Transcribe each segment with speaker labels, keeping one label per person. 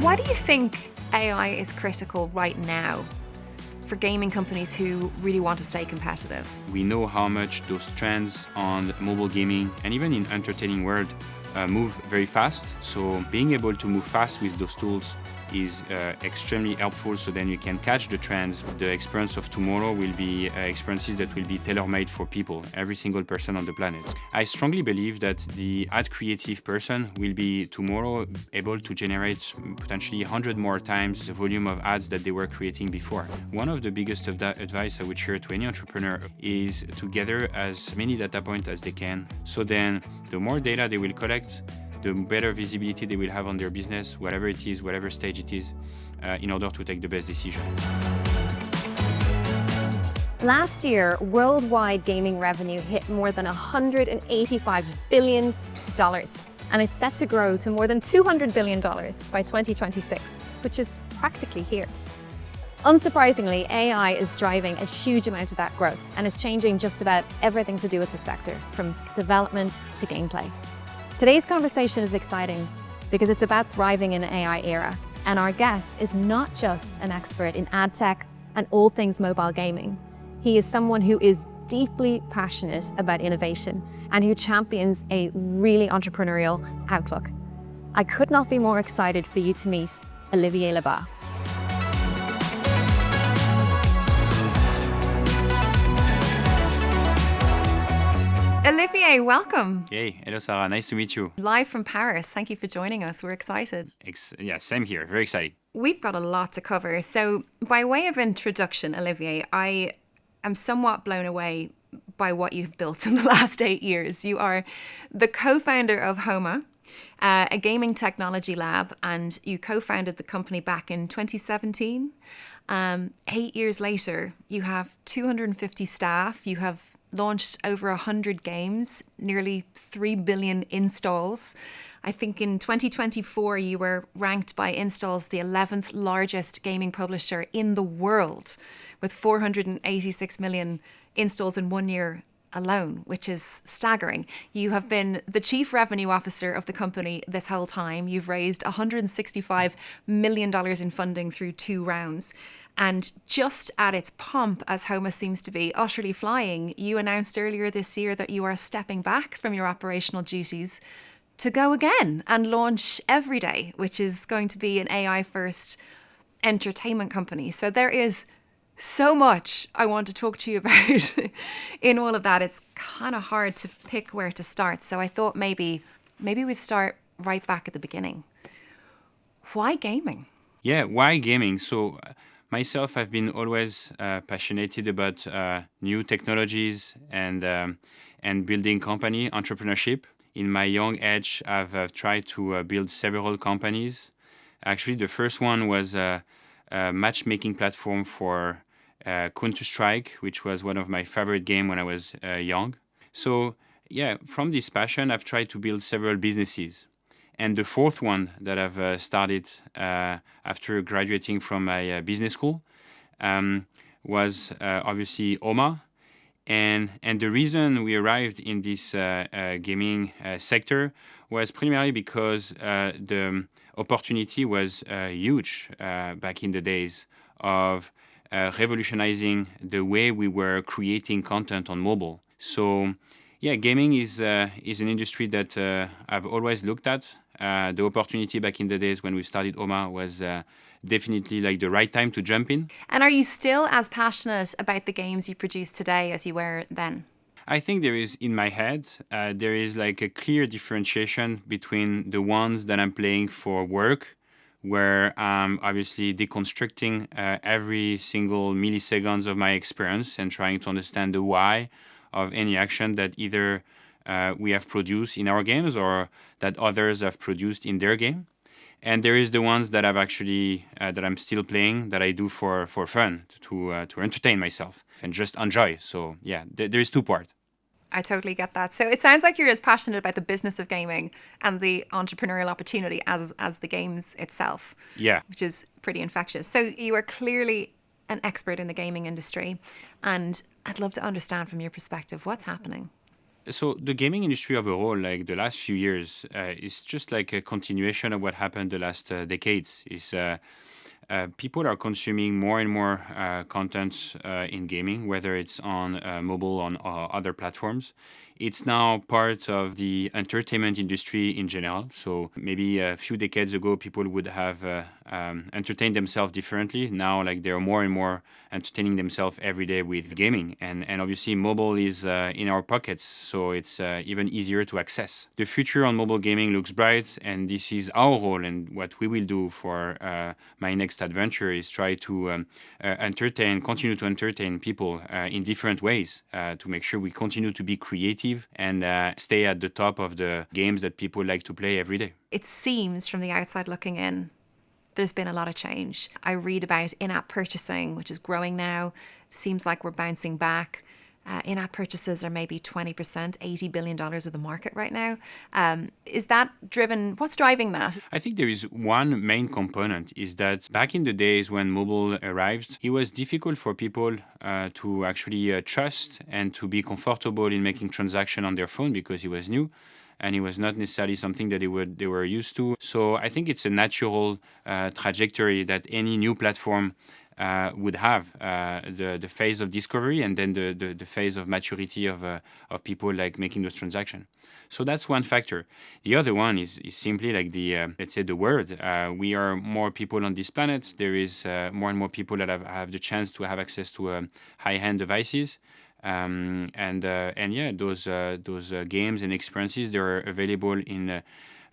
Speaker 1: Why do you think AI is critical right now for gaming companies who really want to stay competitive?
Speaker 2: We know how much those trends on mobile gaming and even in entertaining world move very fast. So being able to move fast with those tools is extremely helpful, so then you can catch the trends. The experience of tomorrow will be experiences that will be tailor-made for people, every single person on the planet. I strongly believe that the ad creative person will be tomorrow able to generate potentially 100 more times the volume of ads that they were creating before. One of the biggest advice I would share to any entrepreneur is to gather as many data points as they can. So then the more data they will collect, the better visibility they will have on their business, whatever it is, whatever stage it is, in order to take the best decision.
Speaker 3: Last year, worldwide gaming revenue hit more than $185 billion, and it's set to grow to more than $200 billion by 2026, which is practically here. Unsurprisingly, AI is driving a huge amount of that growth and is changing just about everything to do with the sector, from development to gameplay. Today's conversation is exciting because it's about thriving in the AI era, and our guest is not just an expert in ad tech and all things mobile gaming. He is someone who is deeply passionate about innovation and who champions a really entrepreneurial outlook. I could not be more excited for you to meet Olivier Le Bas.
Speaker 1: Olivier, welcome.
Speaker 2: Hey, hello Sarah, nice to meet you.
Speaker 1: Live from Paris. Thank you for joining us. We're excited.
Speaker 2: Yeah, same here, very excited.
Speaker 1: We've got a lot to cover. So by way of introduction, Olivier, I am somewhat blown away by what you've built in the last 8 years. You are the co-founder of Homa, a gaming technology lab, and you co-founded the company back in 2017. 8 years later, you have 250 staff. You have launched over 100 games, nearly 3 billion installs. I think in 2024, you were ranked by installs the 11th largest gaming publisher in the world, with 486 million installs in 1 year alone, which is staggering. You have been the chief revenue officer of the company this whole time. You've raised $165 million in funding through 2 rounds. And just at its pomp, as Homa seems to be utterly flying, you announced earlier this year that you are stepping back from your operational duties to go again and launch Everyday, which is going to be an AI-first entertainment company. So there is so much I want to talk to you about in all of that. It's kind of hard to pick where to start. So I thought maybe we'd start right back at the beginning. Why gaming?
Speaker 2: Yeah, why gaming? So myself, I've been always passionate about new technologies and building company, entrepreneurship. In my young age, I've tried to build several companies. Actually, the first one was a matchmaking platform for Counter-Strike, which was one of my favorite games when I was young. So yeah, from this passion, I've tried to build several businesses. And the fourth one that I've started after graduating from my business school was obviously Homa. And the reason we arrived in this gaming sector was primarily because the opportunity was huge back in the days of revolutionizing the way we were creating content on mobile. So yeah, gaming is an industry that I've always looked at. The opportunity back in the days when we started Homa was definitely like the right time to jump in.
Speaker 1: And are you still as passionate about the games you produce today as you were then?
Speaker 2: I think there is, in my head, there is like a clear differentiation between the ones that I'm playing for work, where I'm obviously deconstructing every single milliseconds of my experience and trying to understand the why of any action that either we have produced in our games or that others have produced in their game. And there is the ones that I've actually that I'm still playing, that I do for fun, to entertain myself and just enjoy. So yeah, there is 2 parts.
Speaker 1: I totally get that. So it sounds like you're as passionate about the business of gaming and the entrepreneurial opportunity as the games itself.
Speaker 2: Yeah.
Speaker 1: Which is pretty infectious. So you are clearly an expert in the gaming industry, and I'd love to understand from your perspective what's happening.
Speaker 2: So the gaming industry overall, like the last few years, is just like a continuation of what happened the last decades. Is People are consuming more and more content in gaming, whether it's on mobile on other platforms. It's now part of the entertainment industry in general. So maybe a few decades ago, people would have entertained themselves differently. Now, like they're more and more entertaining themselves every day with gaming, and obviously mobile is in our pockets, so it's even easier to access. The future on mobile gaming looks bright, and this is our role. And what we will do for my next adventure is try to continue to entertain people in different ways to make sure we continue to be creative and stay at the top of the games that people like to play every day.
Speaker 1: It seems from the outside looking in, there's been a lot of change. I read about in-app purchasing, which is growing now. Seems like we're bouncing back. In-app purchases are maybe 20%, $80 billion of the market right now. Is that driven? What's driving that?
Speaker 2: I think there is one main component is that back in the days when mobile arrived, it was difficult for people to actually trust and to be comfortable in making transactions on their phone because it was new. And it was not necessarily something that they were used to. So I think it's a natural trajectory that any new platform would have the phase of discovery and then the phase of maturity of people like making those transactions. So that's one factor. The other one is simply like the let's say the word. We are more people on this planet. There is more and more people that have the chance to have access to high-end devices. And yeah, those games and experiences, they're available in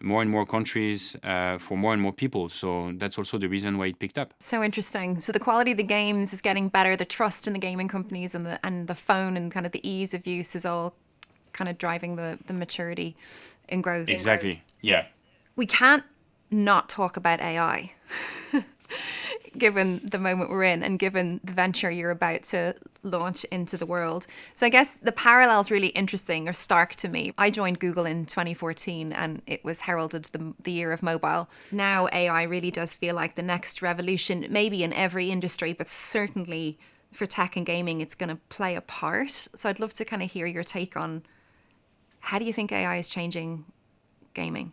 Speaker 2: more and more countries for more and more people. So that's also the reason why it picked up.
Speaker 1: So interesting. So the quality of the games is getting better. The trust in the gaming companies and the phone and kind of the ease of use is all kind of driving the maturity and growth.
Speaker 2: Exactly. Yeah.
Speaker 1: We can't not talk about AI. Given the moment we're in and given the venture you're about to launch into the world. So I guess the parallel's really interesting or stark to me. I joined Google in 2014 and it was heralded the year of mobile. Now AI really does feel like the next revolution, maybe in every industry, but certainly for tech and gaming, it's going to play a part. So I'd love to kind of hear your take on how do you think AI is changing gaming?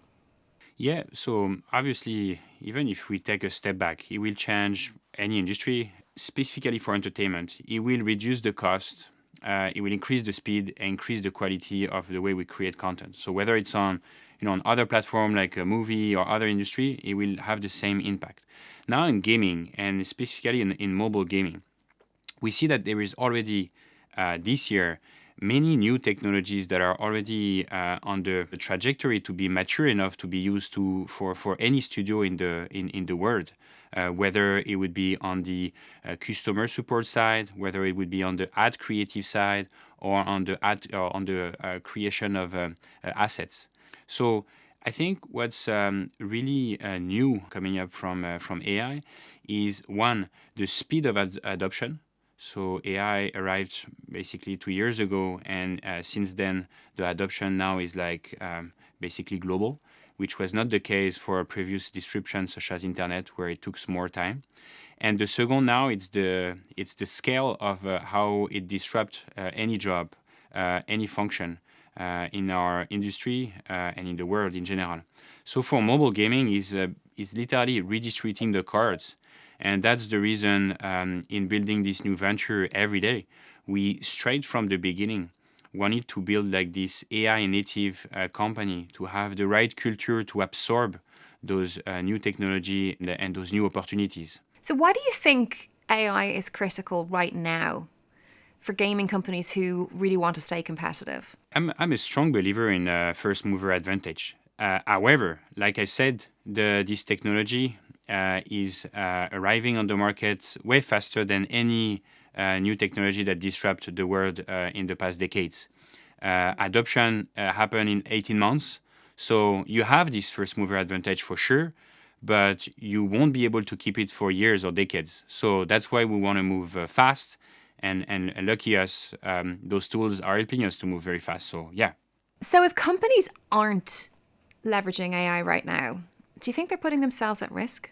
Speaker 2: Yeah, so obviously, even if we take a step back, it will change any industry, specifically for entertainment. It will reduce the cost, it will increase the speed, and increase the quality of the way we create content. So whether it's on other platform like a movie or other industry, it will have the same impact. Now in gaming, and specifically in mobile gaming, we see that there is already this year many new technologies that are already on the trajectory to be mature enough to be used for any studio in the world, whether it would be on the customer support side, whether it would be on the ad creative side, or on the creation of assets. So I think what's really new coming up from AI is one, the speed of adoption. So AI arrived basically 2 years ago, and since then the adoption now is like basically global, which was not the case for previous disruptions such as internet, where it took more time. And the second now, it's the scale of how it disrupts any job, any function in our industry and in the world in general. So for mobile gaming is literally redistributing the cards. And that's the reason in building this new venture every day, we straight from the beginning wanted to build like this AI native company to have the right culture to absorb those new technology and those new opportunities.
Speaker 1: So why do you think AI is critical right now for gaming companies who really want to stay competitive?
Speaker 2: I'm a strong believer in first mover advantage. However, like I said, this technology is arriving on the market way faster than any new technology that disrupted the world in the past decades. Adoption happened in 18 months, so you have this first mover advantage for sure, but you won't be able to keep it for years or decades. So that's why we want to move fast, and lucky us, those tools are helping us to move very fast. So yeah.
Speaker 1: So if companies aren't leveraging AI right now, do you think they're putting themselves at risk?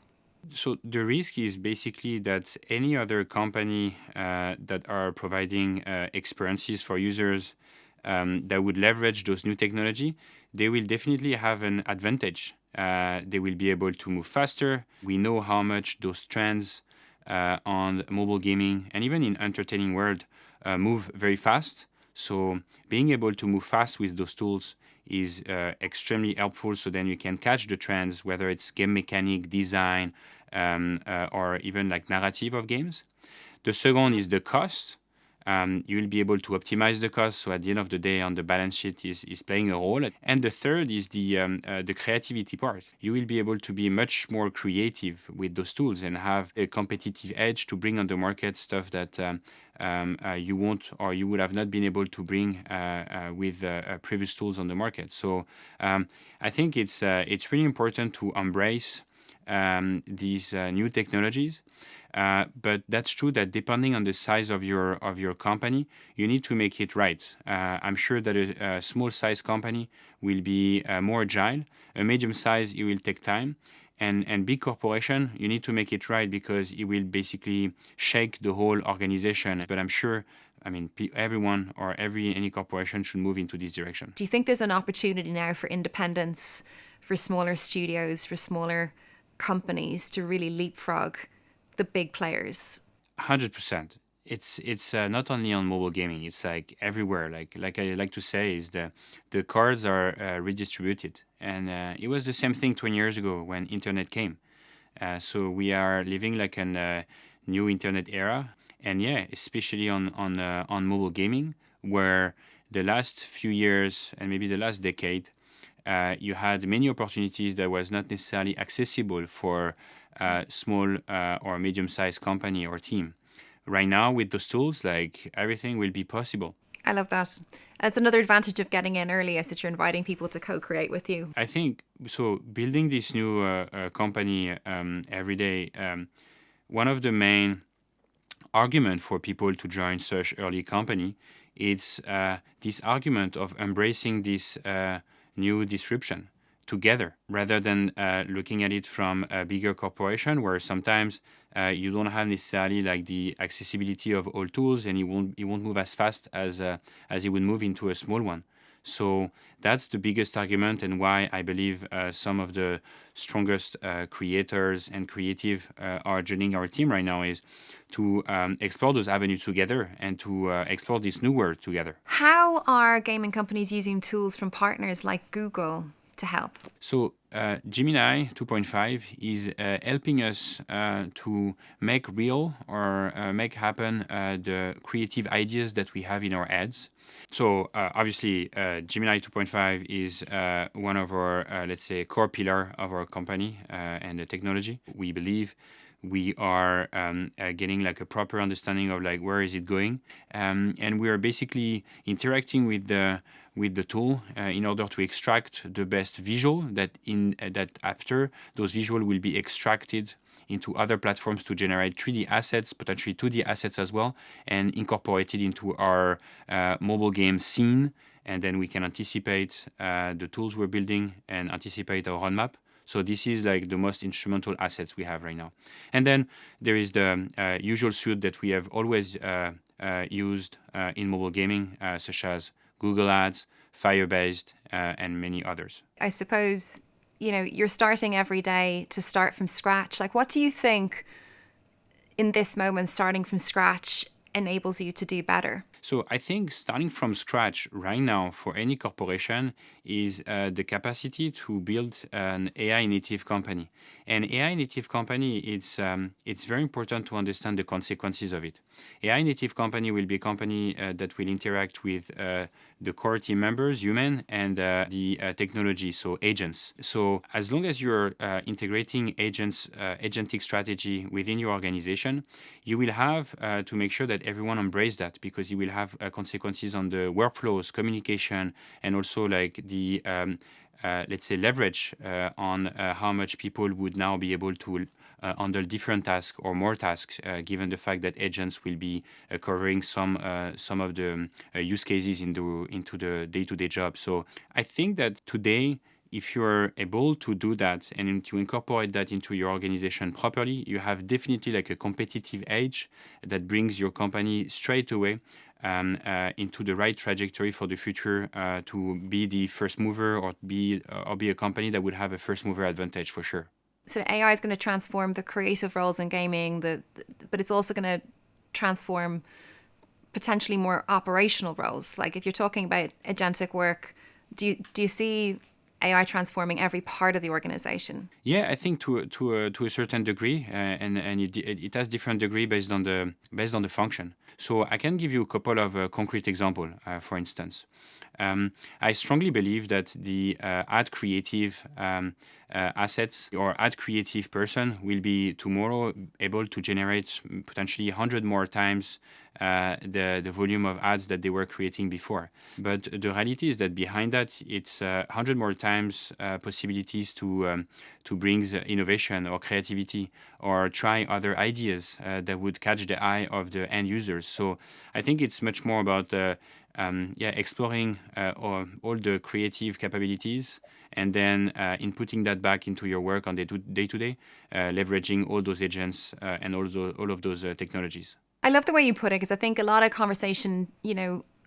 Speaker 2: So the risk is basically that any other company that are providing experiences for users that would leverage those new technology, they will definitely have an advantage. They will be able to move faster. We know how much those trends on mobile gaming and even in entertaining world move very fast. So being able to move fast with those tools is extremely helpful. So then you can catch the trends, whether it's game mechanic, design, or even like narrative of games. The second is the cost. You will be able to optimize the cost. So at the end of the day, on the balance sheet is playing a role. And the third is the creativity part. You will be able to be much more creative with those tools and have a competitive edge to bring on the market stuff that you won't or you would have not been able to bring with previous tools on the market. So I think it's really important to embrace these new technologies. But that's true that depending on the size of your company, you need to make it right. I'm sure that a small size company will be more agile. A medium size, it will take time. And big corporation, you need to make it right because it will basically shake the whole organization. But I'm sure, everyone or any corporation should move into this direction.
Speaker 1: Do you think there's an opportunity now for independence, for smaller studios, for smaller companies to really leapfrog the big players?
Speaker 2: 100%. It's not only on mobile gaming. It's like everywhere. Like I like to say, is the cards are redistributed, and it was the same thing 20 years ago when internet came. So we are living like a new internet era, and yeah, especially on mobile gaming, where the last few years and maybe the last decade, you had many opportunities that was not necessarily accessible for small or medium-sized company or team. Right now, with those tools, like everything will be possible.
Speaker 1: I love that. It's another advantage of getting in early is that you're inviting people to co-create with you.
Speaker 2: I think so. Building this new company every day, one of the main argument for people to join such early company is this argument of embracing this new disruption together rather than looking at it from a bigger corporation where sometimes you don't have necessarily like the accessibility of all tools and it won't move as fast as it would move into a small one. So that's the biggest argument and why I believe some of the strongest creators and creative are joining our team right now is to explore those avenues together and to explore this new world together.
Speaker 1: How are gaming companies using tools from partners like Google to help?
Speaker 2: So Gemini 2.5 is helping us to make real or make happen the creative ideas that we have in our heads. So obviously Gemini 2.5 is one of our, let's say, core pillar of our company and the technology. We believe we are getting like a proper understanding of like where is it going, and we are basically interacting with the tool in order to extract the best visual that after those visual will be extracted into other platforms to generate 3D assets, potentially 2D assets as well, and incorporated into our mobile game scene. And then we can anticipate the tools we're building and anticipate our roadmap. So this is like the most instrumental assets we have right now. And then there is the usual suite that we have always used in mobile gaming, such as Google Ads, Firebase, and many others.
Speaker 1: I suppose, you're starting every day to start from scratch. Like, what do you think in this moment, starting from scratch enables you to do better?
Speaker 2: So I think starting from scratch right now for any corporation is the capacity to build an AI native company. And AI native company, it's very important to understand the consequences of it. AI native company will be a company that will interact with the core team members, human, and the technology, so agents. So as long as you're integrating agentic strategy within your organization, you will have to make sure that everyone embrace that because you will have consequences on the workflows, communication, and also like the let's say leverage on how much people would now be able to handle different tasks or more tasks, given the fact that agents will be covering some of the use cases into the day-to-day job. So I think that today if you're able to do that and to incorporate that into your organization properly, you have definitely like a competitive edge that brings your company straight away into the right trajectory for the future to be the first mover or be a company that would have a first mover advantage for sure.
Speaker 1: So AI is going to transform the creative roles in gaming, but it's also going to transform potentially more operational roles. Like if you're talking about agentic work, do you see AI transforming every part of the organization?
Speaker 2: Yeah, I think to a certain degree, and it has different degree based on the function. So I can give you a couple of concrete example. For instance, I strongly believe that the ad creative assets or ad creative person will be tomorrow able to generate potentially 100 more times the volume of ads that they were creating before. But the reality is that behind that, it's 100 more times possibilities to bring the innovation or creativity or try other ideas that would catch the eye of the end users. So I think it's much more about exploring all the creative capabilities and then inputting that back into your work on day-to-day, leveraging all those agents and all of those technologies.
Speaker 1: I love the way you put it, because I think a lot of conversation,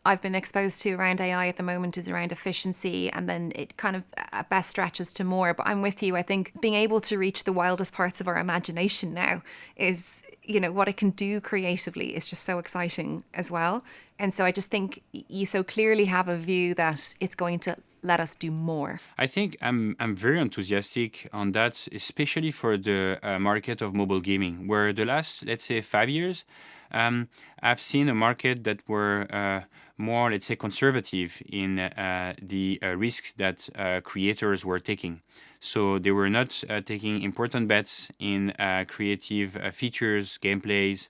Speaker 1: I've been exposed to around AI at the moment is around efficiency, and then it kind of at best stretches to more. But I'm with you. I think being able to reach the wildest parts of our imagination now is, what it can do creatively is just so exciting as well. And so I just think you so clearly have a view that it's going to let us do more.
Speaker 2: I think I'm very enthusiastic on that, especially for the market of mobile gaming, where the last, let's say, 5 years, I've seen a market that were more, let's say, conservative in the risks that creators were taking. So they were not taking important bets in creative features, gameplays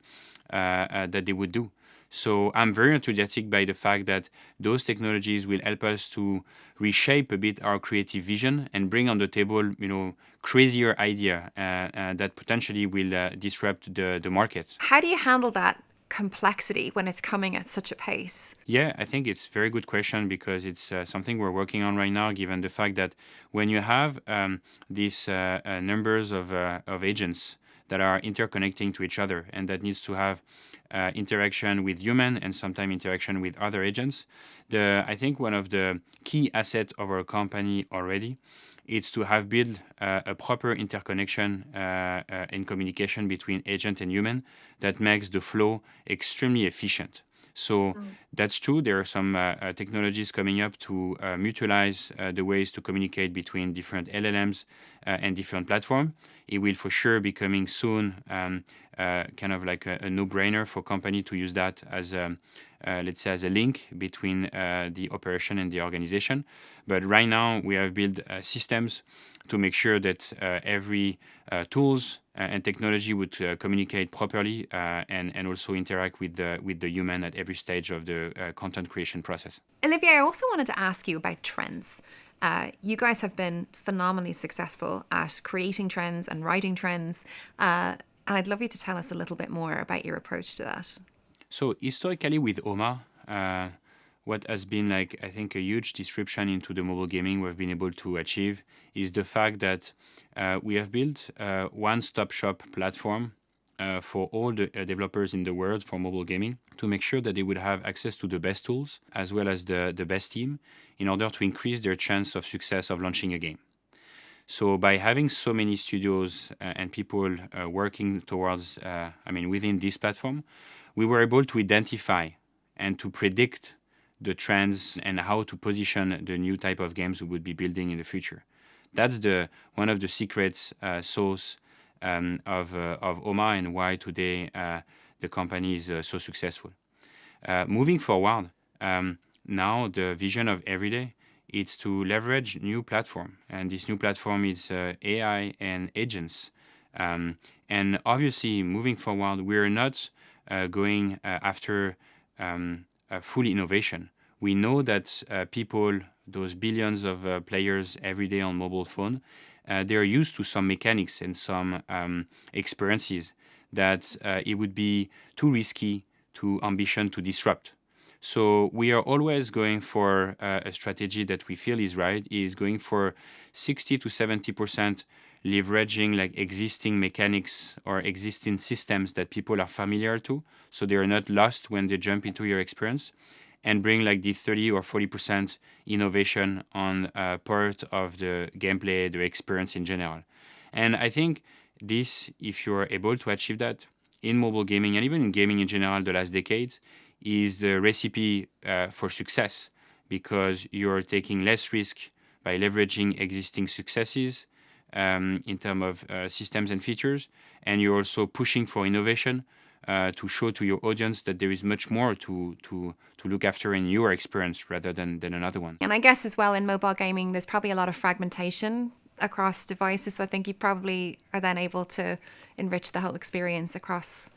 Speaker 2: that they would do. So I'm very enthusiastic by the fact that those technologies will help us to reshape a bit our creative vision and bring on the table, crazier idea that potentially will disrupt the market.
Speaker 1: How do you handle that complexity when it's coming at such a pace?
Speaker 2: Yeah, I think it's a very good question because it's something we're working on right now, given the fact that when you have these numbers of agents that are interconnecting to each other and that needs to have interaction with human and sometimes interaction with other agents, I think one of the key assets of our company already is to have built a proper interconnection and communication between agent and human that makes the flow extremely efficient. So that's true. There are some technologies coming up to mutualize the ways to communicate between different LLMs and different platforms. It will for sure be coming soon, kind of like a no-brainer for company to use that as let's say as a link between the operation and the organization. But right now we have built systems to make sure that every tools and technology would communicate properly and also interact with the human at every stage of the content creation process.
Speaker 1: Olivier, I also wanted to ask you about trends. You guys have been phenomenally successful at creating trends and writing trends. And I'd love you to tell us a little bit more about your approach to that.
Speaker 2: So historically with Homa, what has been I think a huge disruption into the mobile gaming we've been able to achieve is the fact that we have built a one-stop shop platform for all the developers in the world for mobile gaming to make sure that they would have access to the best tools as well as the best team in order to increase their chance of success of launching a game. So by having so many studios and people working towards, within this platform, we were able to identify and to predict the trends and how to position the new type of games we would be building in the future. That's one of the secrets sauce of Homa and why today the company is so successful. Moving forward, now the vision of Everyday is to leverage new platform, and this new platform is AI and agents. And obviously, moving forward, we're not going after full innovation. We know that people, those billions of players every day on mobile phone, they're used to some mechanics and some experiences that it would be too risky to ambition to disrupt. So we are always going for a strategy that we feel is right, is going for 60 to 70% leveraging like existing mechanics or existing systems that people are familiar to, so they are not lost when they jump into your experience, and bring like the 30 or 40% innovation on part of the gameplay, the experience in general. And I think this, if you're able to achieve that in mobile gaming and even in gaming in general the last decades, is the recipe for success, because you're taking less risk by leveraging existing successes in terms of systems and features, and you're also pushing for innovation to show to your audience that there is much more to look after in your experience rather than another one.
Speaker 1: And I guess as well in mobile gaming, there's probably a lot of fragmentation across devices. So I think you probably are then able to enrich the whole experience across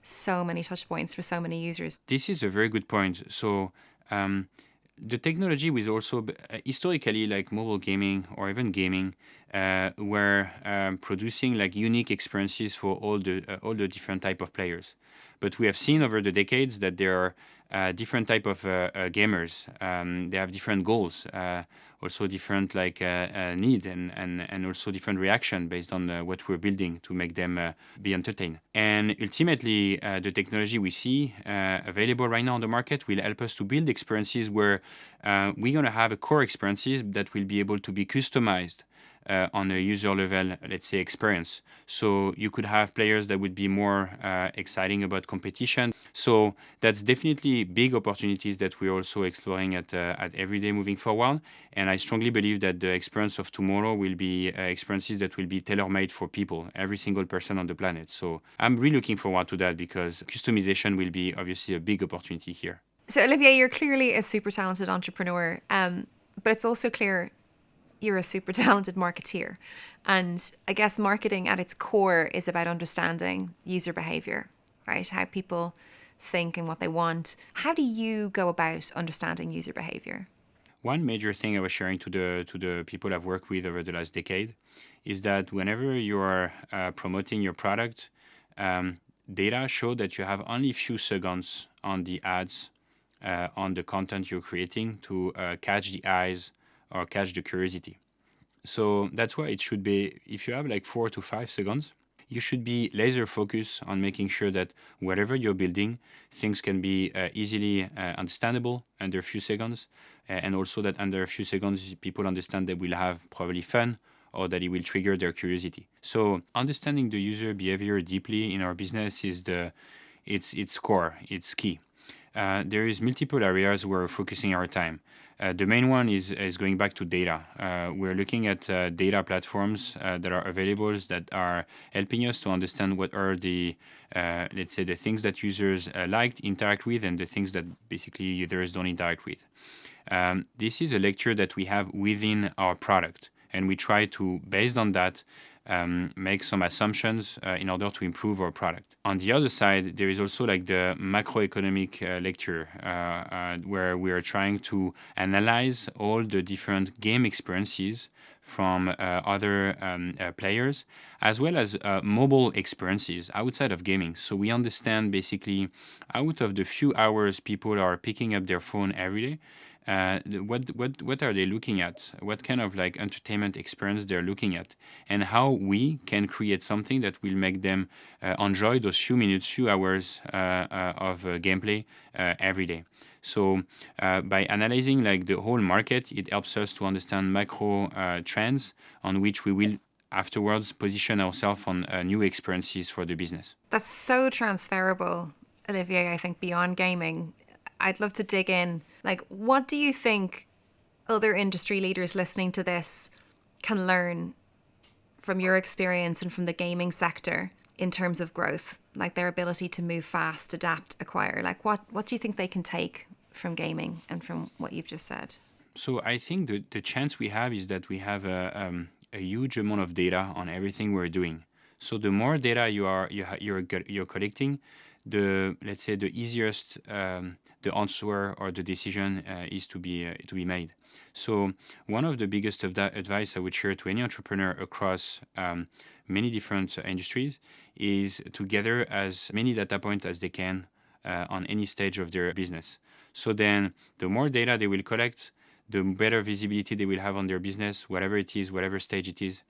Speaker 1: so many touch points for so many users.
Speaker 2: This is a very good point. So the technology was also historically like mobile gaming or even gaming were producing like unique experiences for all the different type of players. But we have seen over the decades that there are different type of gamers. They have different goals, also different like need and also different reaction based on what we're building to make them be entertained. And ultimately, the technology we see available right now on the market will help us to build experiences where we're going to have a core experiences that will be able to be customized on a user level, let's say, experience. So you could have players that would be more exciting about competition. So that's definitely big opportunities that we're also exploring at Everyday moving forward. And I strongly believe that the experience of tomorrow will be experiences that will be tailor-made for people, every single person on the planet. So I'm really looking forward to that, because customization will be obviously a big opportunity here.
Speaker 1: So Olivier, you're clearly a super talented entrepreneur, but it's also clear you're a super talented marketeer. And I guess marketing at its core is about understanding user behavior, right? How people think and what they want. How do you go about understanding user behavior?
Speaker 2: One major thing I was sharing to the people I've worked with over the last decade is that whenever you are promoting your product, data show that you have only a few seconds on the ads, on the content you're creating to catch the eyes or catch the curiosity. So that's why it should be, if you have like 4 to 5 seconds, you should be laser focused on making sure that whatever you're building, things can be easily understandable under a few seconds, and also that under a few seconds, people understand that we'll have probably fun or that it will trigger their curiosity. So understanding the user behavior deeply in our business is it's core, it's key. There is multiple areas where we're focusing our time. The main one is going back to data. We're looking at data platforms that are available that are helping us to understand what are the, let's say, the things that users like, interact with, and the things that basically users don't interact with. This is a lecture that we have within our product, and we try to, based on that, make some assumptions in order to improve our product. On the other side, there is also like the macroeconomic lecture where we are trying to analyze all the different game experiences from other players, as well as mobile experiences outside of gaming. So we understand basically out of the few hours people are picking up their phone every day, what are they looking at? What kind of like entertainment experience they're looking at, and how we can create something that will make them enjoy those few minutes, few hours of gameplay every day. So by analyzing like the whole market, it helps us to understand macro trends on which we will afterwards position ourselves on new experiences for the business.
Speaker 1: That's so transferable, Olivier, I think, beyond gaming. I'd love to dig in. Like, what do you think other industry leaders listening to this can learn from your experience and from the gaming sector in terms of growth? Like their ability to move fast, adapt, acquire. Like, what do you think they can take from gaming and from what you've just said?
Speaker 2: So I think the chance we have is that we have a huge amount of data on everything we're doing. So the more data you're collecting, let's say the easiest the answer or the decision is to be made. So one of the biggest advice I would share to any entrepreneur across many different industries is to gather as many data points as they can on any stage of their business. So then the more data they will collect, the better visibility they will have on their business, whatever it is, whatever stage it is,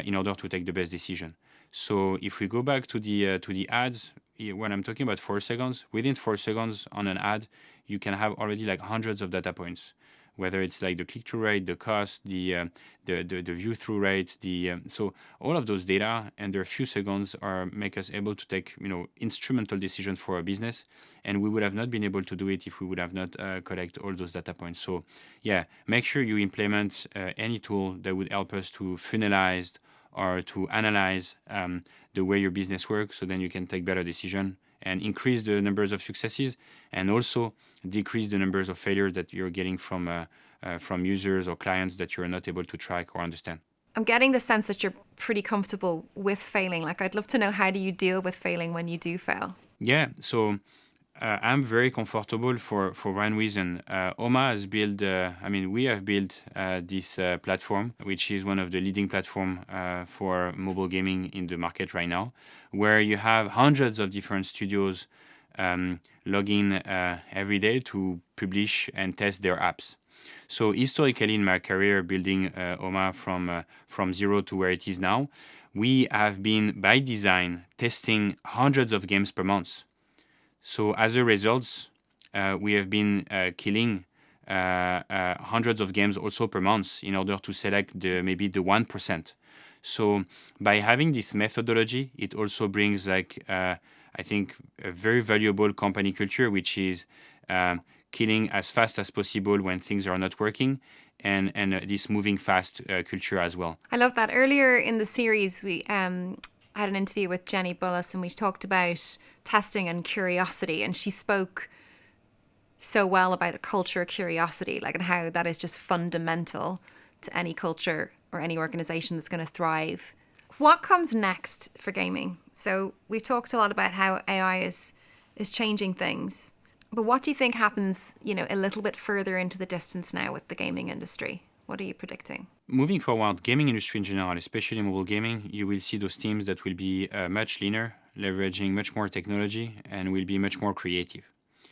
Speaker 2: in order to take the best decision. So if we go back to the ads, when I'm talking about 4 seconds, within 4 seconds on an ad, you can have already like hundreds of data points, whether it's like the click-through rate, the cost, the view-through rate, so all of those data under a few seconds make us able to take instrumental decisions for our business, and we would have not been able to do it if we would have not collect all those data points. So yeah, make sure you implement any tool that would help us to funnelize or to analyze the way your business works, so then you can take better decision and increase the numbers of successes, and also decrease the numbers of failures that you're getting from users or clients that you're not able to track or understand.
Speaker 1: I'm getting the sense that you're pretty comfortable with failing. Like, I'd love to know, how do you deal with failing when you do fail?
Speaker 2: Yeah, so I'm very comfortable for one reason. Homa has built, we have built this platform, which is one of the leading platforms for mobile gaming in the market right now, where you have hundreds of different studios log in every day to publish and test their apps. So historically in my career building Homa from zero to where it is now, we have been by design testing hundreds of games per month. So as a result, we have been killing hundreds of games also per month in order to select maybe the 1%. So by having this methodology, it also brings I think a very valuable company culture, which is killing as fast as possible when things are not working, and this moving fast culture as well.
Speaker 1: I love that. Earlier in the series, we I had an interview with Jenny Bullis, and we talked about testing and curiosity, and she spoke so well about a culture of curiosity, and how that is just fundamental to any culture or any organization that's going to thrive. What comes next for gaming? So we've talked a lot about how AI is changing things, but what do you think happens, a little bit further into the distance now with the gaming industry? What are you predicting?
Speaker 2: Moving forward, gaming industry in general, especially mobile gaming, you will see those teams that will be much leaner, leveraging much more technology, and will be much more creative.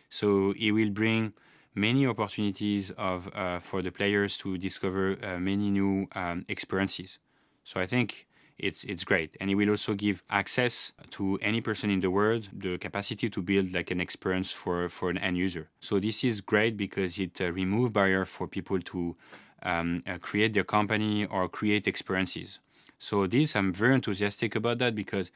Speaker 2: So it will bring many opportunities for the players to discover many new experiences. So I think it's great, and it will also give access to any person in the world the capacity to build an experience for an end user. So this is great because it removes barrier for people to create their company or create experiences. So I'm very enthusiastic about that because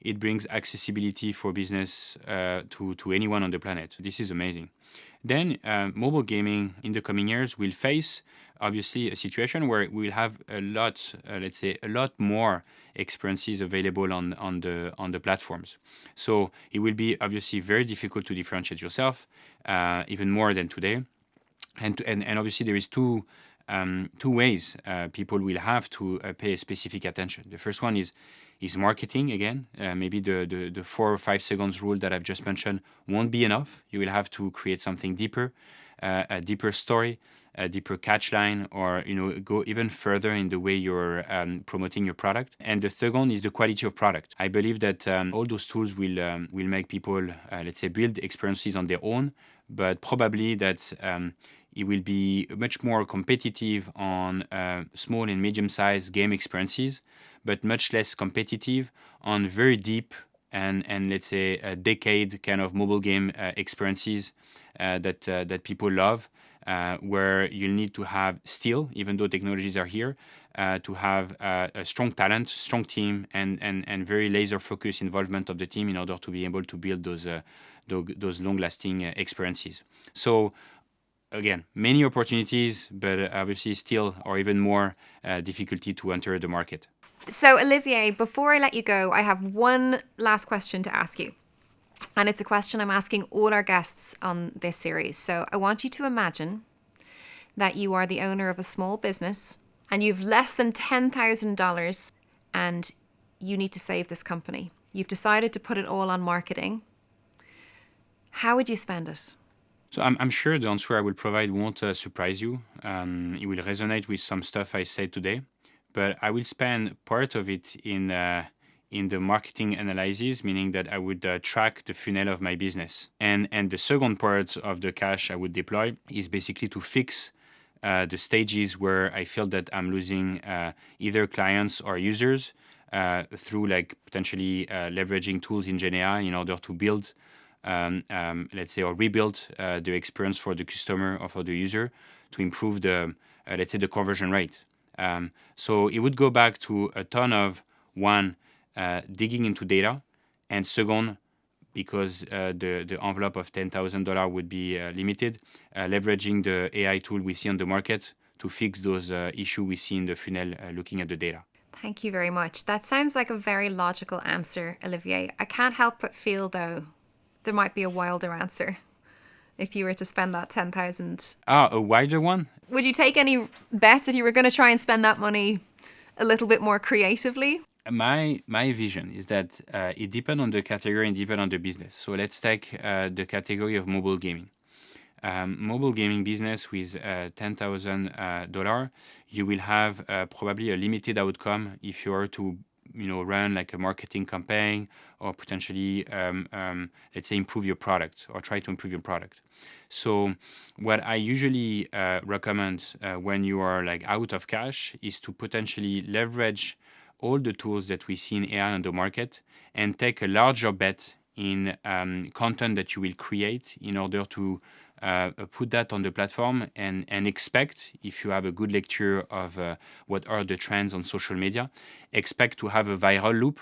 Speaker 2: it brings accessibility for business to anyone on the planet. This is amazing. Then mobile gaming in the coming years will face obviously a situation where we'll have a lot more experiences available on the platforms. So it will be obviously very difficult to differentiate yourself, even more than today. And obviously there is two ways people will have to pay specific attention. The first one is marketing again. Maybe the 4 or 5 seconds rule that I've just mentioned won't be enough. You will have to create something deeper, a deeper story, a deeper catch line, or go even further in the way you're promoting your product. And the third one is the quality of product. I believe that all those tools will make people build experiences on their own, but probably that it will be much more competitive on small and medium-sized game experiences, but much less competitive on very deep and a decade kind of mobile game experiences that people love, where you'll need to have still, even though technologies are here, to have a strong talent, strong team, and very laser-focused involvement of the team in order to be able to build those long-lasting experiences. So again, many opportunities, but obviously still, or even more, difficulty to enter the market.
Speaker 1: So Olivier, before I let you go, I have one last question to ask you. And it's a question I'm asking all our guests on this series. So I want you to imagine that you are the owner of a small business and you've less than $10,000 and you need to save this company. You've decided to put it all on marketing. How would you spend it?
Speaker 2: So I'm sure the answer I will provide won't surprise you. It will resonate with some stuff I said today, but I will spend part of it in in the marketing analysis, meaning that I would track the funnel of my business. And the second part of the cash I would deploy is basically to fix the stages where I feel that I'm losing either clients or users through like potentially leveraging tools in GenAI in order to build, let's say, or rebuild the experience for the customer or for the user to improve the, let's say, the conversion rate. So it would go back to a ton of, one, digging into data, and second, because the envelope of $10,000 would be limited, leveraging the AI tool we see on the market to fix those issues we see in the funnel looking at the data.
Speaker 1: Thank you very much. That sounds like a very logical answer, Olivier. I can't help but feel, though, there might be a wilder answer if you were to spend that 10,000.
Speaker 2: A wider one?
Speaker 1: Would you take any bets if you were going to try and spend that money a little bit more creatively?
Speaker 2: My vision is that it depends on the category and depends on the business. So let's take the category of mobile gaming. Mobile gaming business with $10,000, you will have probably a limited outcome if you are to run like a marketing campaign or potentially let's say improve your product or try to improve your product. So what I usually recommend when you are like out of cash is to potentially leverage all the tools that we see in AI on the market and take a larger bet in content that you will create in order to put that on the platform and expect, if you have a good lecture of what are the trends on social media, expect to have a viral loop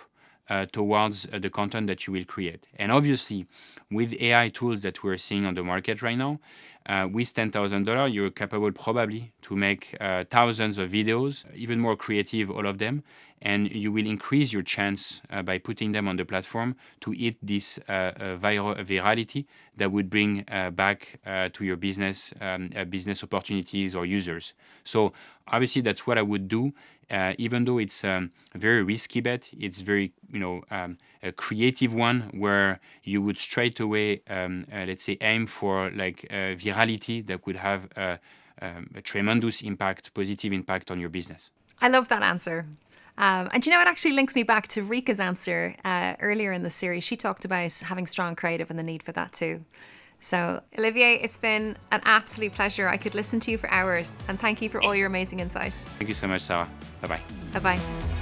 Speaker 2: towards the content that you will create. And obviously, with AI tools that we're seeing on the market right now, with $10,000, you're capable probably to make thousands of videos, even more creative, all of them, and you will increase your chance by putting them on the platform to hit this virality that would bring back to your business business opportunities or users. So obviously, that's what I would do. Even though it's a very risky bet, it's very a creative one where you would straight away let's say aim for like virality that would have a tremendous impact, positive impact on your business.
Speaker 1: I love that answer. And it actually links me back to Rika's answer earlier in the series. She talked about having strong creative and the need for that too. So, Olivier, it's been an absolute pleasure. I could listen to you for hours, and thank you for all your amazing insight.
Speaker 2: Thank you so much, Sarah. Bye-bye.
Speaker 1: Bye-bye.